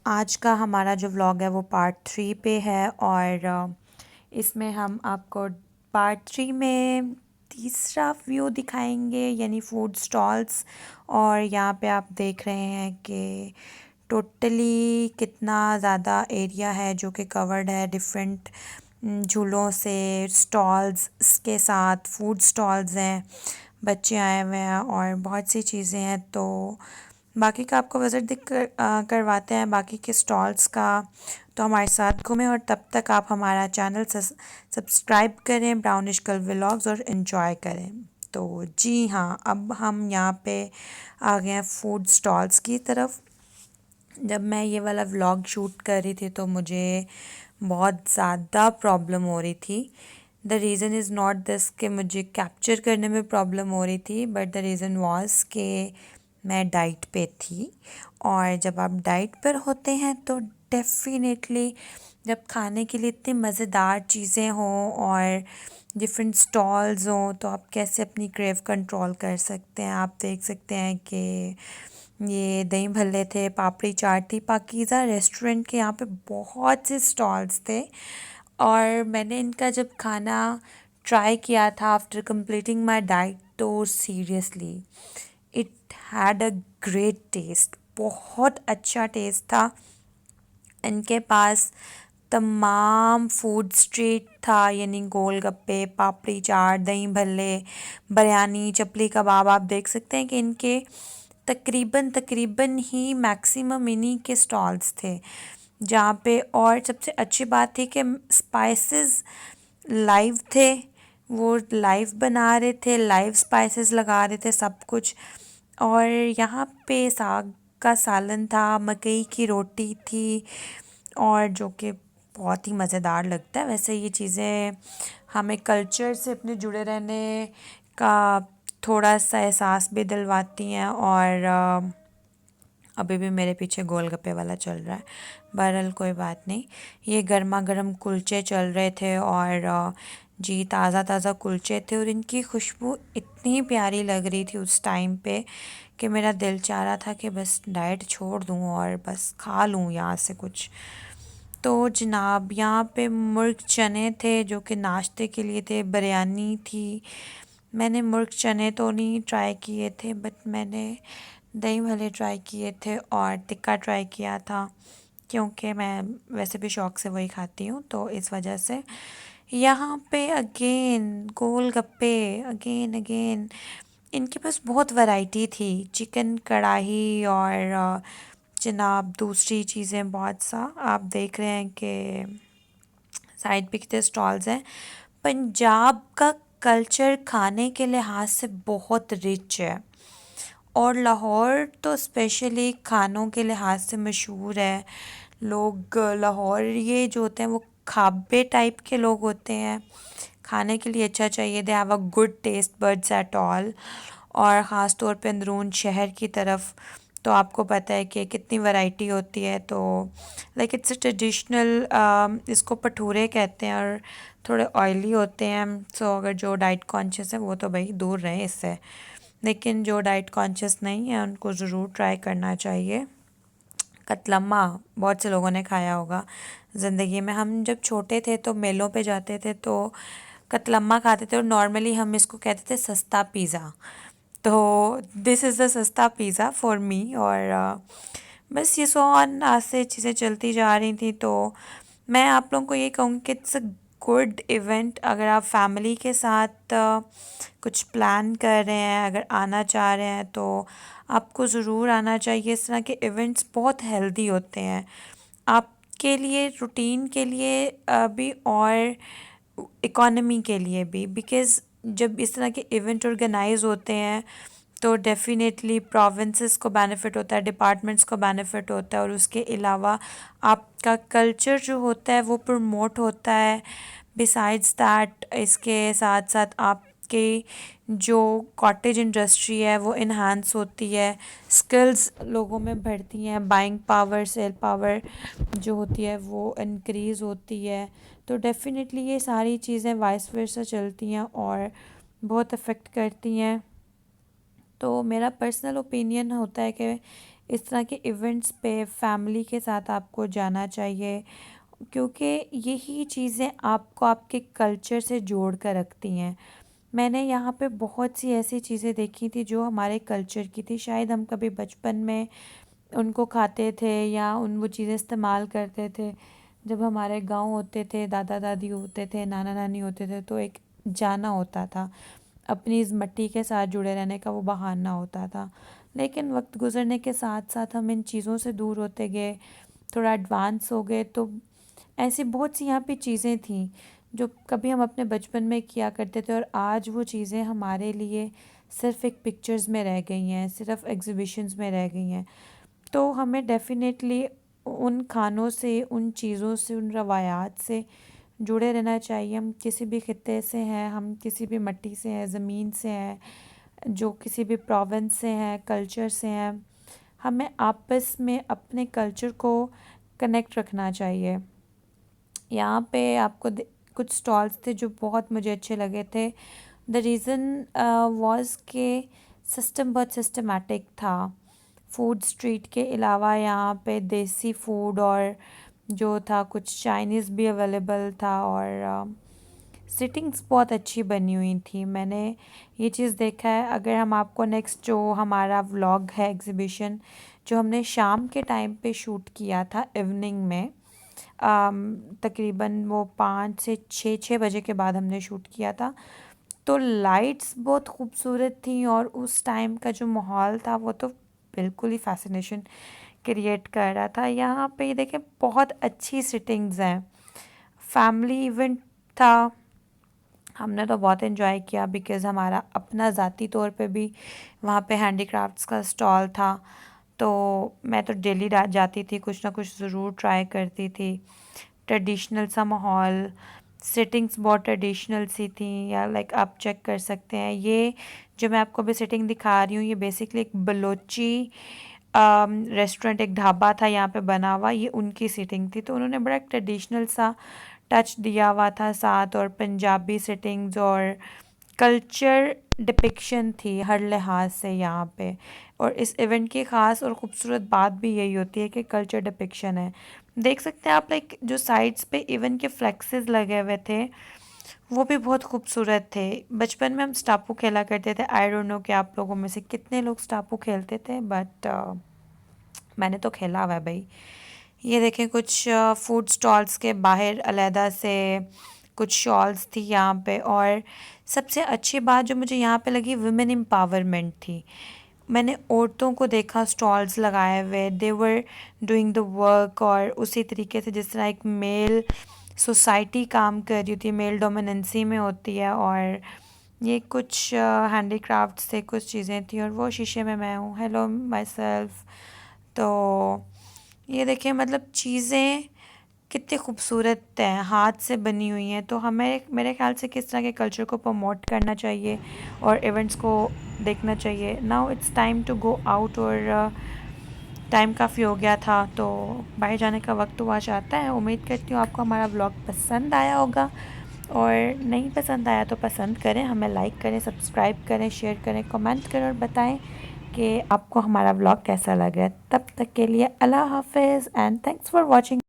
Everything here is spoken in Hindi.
आज का हमारा जो व्लॉग है वो पार्ट 3 पे है और इसमें हम आपको पार्ट 3 में तीसरा व्यू दिखाएंगे यानी फूड स्टॉल्स। और यहाँ पे आप देख रहे हैं कि टोटली कितना ज़्यादा एरिया है जो कि कवर्ड है डिफरेंट झूलों से, स्टॉल्स के साथ फूड स्टॉल्स हैं, बच्चे आए हुए हैं और बहुत सी चीज़ें हैं। तो बाकी का आपको विज़िट करवाते हैं बाकी के स्टॉल्स का। तो हमारे साथ घूमें और तब तक आप हमारा चैनल सब्सक्राइब करें ब्राउनिश गर्ल व्लॉग्स और इन्जॉय करें। तो जी हाँ, अब हम यहाँ पे आ गए हैं फूड स्टॉल्स की तरफ। जब मैं ये वाला व्लॉग शूट कर रही थी तो मुझे बहुत ज़्यादा प्रॉब्लम हो रही थी। The reason is not this कि मुझे कैप्चर करने में प्रॉब्लम हो रही थी, बट द रीज़न वॉज कि मैं डाइट पे थी। और जब आप डाइट पर होते हैं तो डेफिनेटली जब खाने के लिए इतनी मज़ेदार चीज़ें हों और डिफरेंट स्टॉल्स हों तो आप कैसे अपनी क्रेव कंट्रोल कर सकते हैं। आप देख सकते हैं कि ये दही भल्ले थे, पापड़ी चाट थी, पाकीज़ा रेस्टोरेंट के यहाँ पे बहुत से स्टॉल्स थे। और मैंने इनका जब खाना ट्राई किया था आफ्टर कंप्लीटिंग माय डाइट तो seriously it had a great test, बहुत अच्छा टेस्ट था। इनके पास तमाम फूड स्ट्रीट था यानी गोलगप्पे, पापड़ी चाट, दही भल्ले, बिरयानी, चपली कबाब। आप देख सकते हैं कि इनके तकरीबन तकरीबन ही मैक्सिमम इन्हीं के स्टॉल्स थे जहाँ पे। और सबसे अच्छी बात थी कि स्पाइसेस लाइव थे, वो लाइव बना रहे थे, लाइव स्पाइसेस लगा रहे थे सब कुछ। और यहाँ पे साग का सालन था, मकई की रोटी थी और जो कि बहुत ही मज़ेदार लगता है। वैसे ये चीज़ें हमें कल्चर से अपने जुड़े रहने का थोड़ा सा एहसास भी दिलवाती हैं। और अभी भी मेरे पीछे गोलगप्पे वाला चल रहा है, बहरहाल कोई बात नहीं। ये गर्मा गर्म कुलचे चल रहे थे और जी ताज़ा ताज़ा कुलचे थे और इनकी खुशबू इतनी प्यारी लग रही थी उस टाइम पे कि मेरा दिल चाह रहा था कि बस डाइट छोड़ दूँ और बस खा लूँ यहाँ से कुछ। तो जनाब यहाँ पे मुर्ग चने थे जो कि नाश्ते के लिए थे, बिरयानी थी। मैंने मुर्ग चने तो नहीं ट्राई किए थे, बट मैंने दही भल्ले ट्राई किए थे और टिक्का ट्राई किया था क्योंकि मैं वैसे भी शौक़ से वही खाती हूँ तो इस वजह से। यहाँ पे अगेन गोलगप्पे, अगेन अगेन इनके पास बहुत वैरायटी थी, चिकन कढ़ाई और जनाब दूसरी चीज़ें बहुत सा। आप देख रहे हैं कि साइड पे कितने स्टॉल्स हैं। पंजाब का कल्चर खाने के लिहाज से बहुत रिच है और लाहौर तो स्पेशली खानों के लिहाज से मशहूर है। लोग लाहौर ये जो होते हैं वो खाबे टाइप के लोग होते हैं, खाने के लिए अच्छा चाहिए, they have a good taste buds at all. और ख़ास तौर पे अंदरून शहर की तरफ तो आपको पता है कि कितनी वैरायटी होती है। तो लाइक इट्स अ ट्रेडिशनल, इसको भटूरे कहते हैं और थोड़े ऑयली होते हैं। सो अगर जो डाइट कॉन्शियस है वो तो भाई दूर रहें इससे, लेकिन जो डाइट कॉन्शियस नहीं है उनको ज़रूर ट्राई करना चाहिए। कतलम्मा बहुत से लोगों ने खाया होगा ज़िंदगी में। हम जब छोटे थे तो मेलों पे जाते थे तो कतलम्मा खाते थे और नॉर्मली हम इसको कहते थे सस्ता पिज़्ज़ा। तो दिस इज़ द सस्ता पिज़्ज़ा फॉर मी। और बस ये सो ऑन आज से चीज़ें चलती जा रही थी। तो मैं आप लोगों को ये कहूँगी कि इट्स अ गुड इवेंट। अगर आप फैमिली के साथ कुछ प्लान कर रहे हैं, अगर आना चाह रहे हैं तो आपको ज़रूर आना चाहिए। इस तरह के इवेंट्स बहुत हेल्दी होते हैं आपके लिए, रूटीन के लिए भी और इकोनॉमी के लिए भी। बिकॉज़ जब इस तरह के इवेंट ऑर्गेनाइज होते हैं तो डेफ़िनेटली प्रोविंसेस को बेनिफिट होता है, डिपार्टमेंट्स को बेनिफिट होता है और उसके अलावा आपका कल्चर जो होता है वो प्रमोट होता है। बिसाइड्स दैट इसके साथ साथ आपके जो कॉटेज इंडस्ट्री है वो इन्हांस होती है, स्किल्स लोगों में बढ़ती हैं, बाइंग पावर, सेल पावर जो होती है वो इंक्रीज़ होती है। तो डेफ़िनेटली ये सारी चीज़ें वाइस वर्सा चलती हैं और बहुत अफेक्ट करती हैं। तो मेरा पर्सनल ओपिनियन होता है कि इस तरह के इवेंट्स पे फैमिली के साथ आपको जाना चाहिए, क्योंकि यही चीज़ें आपको आपके कल्चर से जोड़ कर रखती हैं। मैंने यहाँ पे बहुत सी ऐसी चीज़ें देखी थी जो हमारे कल्चर की थी, शायद हम कभी बचपन में उनको खाते थे या उन वो चीज़ें इस्तेमाल करते थे। जब हमारे गाँव होते थे, दादा दादी होते थे, नाना नानी होते थे, तो एक जाना होता था, अपनी इस मिट्टी के साथ जुड़े रहने का वो बहाना होता था। लेकिन वक्त गुजरने के साथ साथ हम इन चीज़ों से दूर होते गए, थोड़ा एडवांस हो गए, तो ऐसी बहुत सी यहाँ पे चीज़ें थी जो कभी हम अपने बचपन में किया करते थे, और आज वो चीज़ें हमारे लिए सिर्फ़ एक पिक्चर्स में रह गई हैं, सिर्फ़ एग्ज़िबिशंस में रह गई हैं। तो हमें डेफ़िनेटली उन खानों से, उन चीज़ों से, उन रवायात से जुड़े रहना चाहिए। हम किसी भी खित्ते से हैं, हम किसी भी मिट्टी से हैं, ज़मीन से हैं, जो किसी भी प्रोविंस से हैं, कल्चर से हैं, हमें आपस में अपने कल्चर को कनेक्ट रखना चाहिए। यहाँ पे आपको कुछ स्टॉल्स थे जो बहुत मुझे अच्छे लगे थे। द रीज़न वॉज़ के सिस्टम बहुत सिस्टमेटिक था। फूड स्ट्रीट के अलावा यहाँ पे देसी फूड और जो था कुछ चाइनीज़ भी अवेलेबल था, और सिटिंग्स बहुत अच्छी बनी हुई थी। मैंने ये चीज़ देखा है। अगर हम आपको नेक्स्ट जो हमारा व्लॉग है एग्ज़िबिशन, जो हमने शाम के टाइम पे शूट किया था इवनिंग में, तकरीबन वो 5 से 6 बजे के बाद हमने शूट किया था, तो लाइट्स बहुत खूबसूरत थी, और उस टाइम का जो माहौल था वो तो बिल्कुल ही फैसिनेशन क्रिएट कर रहा था। यहाँ पे ये देखें, बहुत अच्छी सिटिंग्स हैं, फैमिली इवेंट था। हमने तो बहुत इन्जॉय किया, बिकॉज़ हमारा अपना ज़ाती तौर पे भी वहाँ पे हैंडीक्राफ्ट्स का स्टॉल था, तो मैं तो डेली जाती थी, कुछ ना कुछ ज़रूर ट्राई करती थी। ट्रेडिशनल सा माहौल, सिटिंग्स बहुत ट्रेडिशनल सी थी, या लाइक आप चेक कर सकते हैं, ये जो मैं आपको अभी सिटिंग दिखा रही हूँ, ये बेसिकली एक बलोची रेस्टोरेंट, एक ढाबा था यहाँ पे बना हुआ, ये उनकी सिटिंग थी। तो उन्होंने बड़ा ट्रेडिशनल सा टच दिया हुआ था साथ, और पंजाबी सिटिंग्स और कल्चर डिपिक्शन थी हर लिहाज से यहाँ पे। और इस इवेंट की ख़ास और ख़ूबसूरत बात भी यही होती है कि कल्चर डिपिक्शन है। देख सकते हैं आप, लाइक जो साइड्स पे इवेंट के फ्लेक्सेस लगे हुए थे, वो भी बहुत खूबसूरत थे। बचपन में हम स्टापू खेला करते थे। आई डोंट नो कि आप लोगों में से कितने लोग स्टापू खेलते थे, बट मैंने तो खेला हुआ है भाई। ये देखें, कुछ फूड स्टॉल्स के बाहर अलहदा से कुछ शॉल्स थी यहाँ पे, और सबसे अच्छी बात जो मुझे यहाँ पे लगी, वुमेन एम्पावरमेंट थी। मैंने औरतों को देखा स्टॉल्स लगाए हुए, दे वर डूइंग द वर्क, और उसी तरीके से जिस तरह एक मेल सोसाइटी काम कर रही होती है, मेल डोमिनेंसी में होती है। और ये कुछ हैंडीक्राफ्ट से कुछ चीज़ें थी, और वो शीशे में मैं हूँ, हेलो माई सेल्फ। तो ये देखिए, मतलब चीज़ें कितनी खूबसूरत हैं, हाथ से बनी हुई हैं। तो हमें, मेरे ख्याल से, किस तरह के कल्चर को प्रमोट करना चाहिए और इवेंट्स को देखना चाहिए। Now it's time to go out, और टाइम काफ़ी हो गया था, तो बाहर जाने का वक्त हुआ चाहता है। उम्मीद करती हूँ आपको हमारा व्लॉग पसंद आया होगा, और नहीं पसंद आया तो पसंद करें, हमें लाइक करें, सब्सक्राइब करें, शेयर करें, कमेंट करें, और बताएं कि आपको हमारा व्लॉग कैसा लगा। तब तक के लिए अल्लाह हाफ़िज़ एंड थैंक्स फॉर वॉचिंग।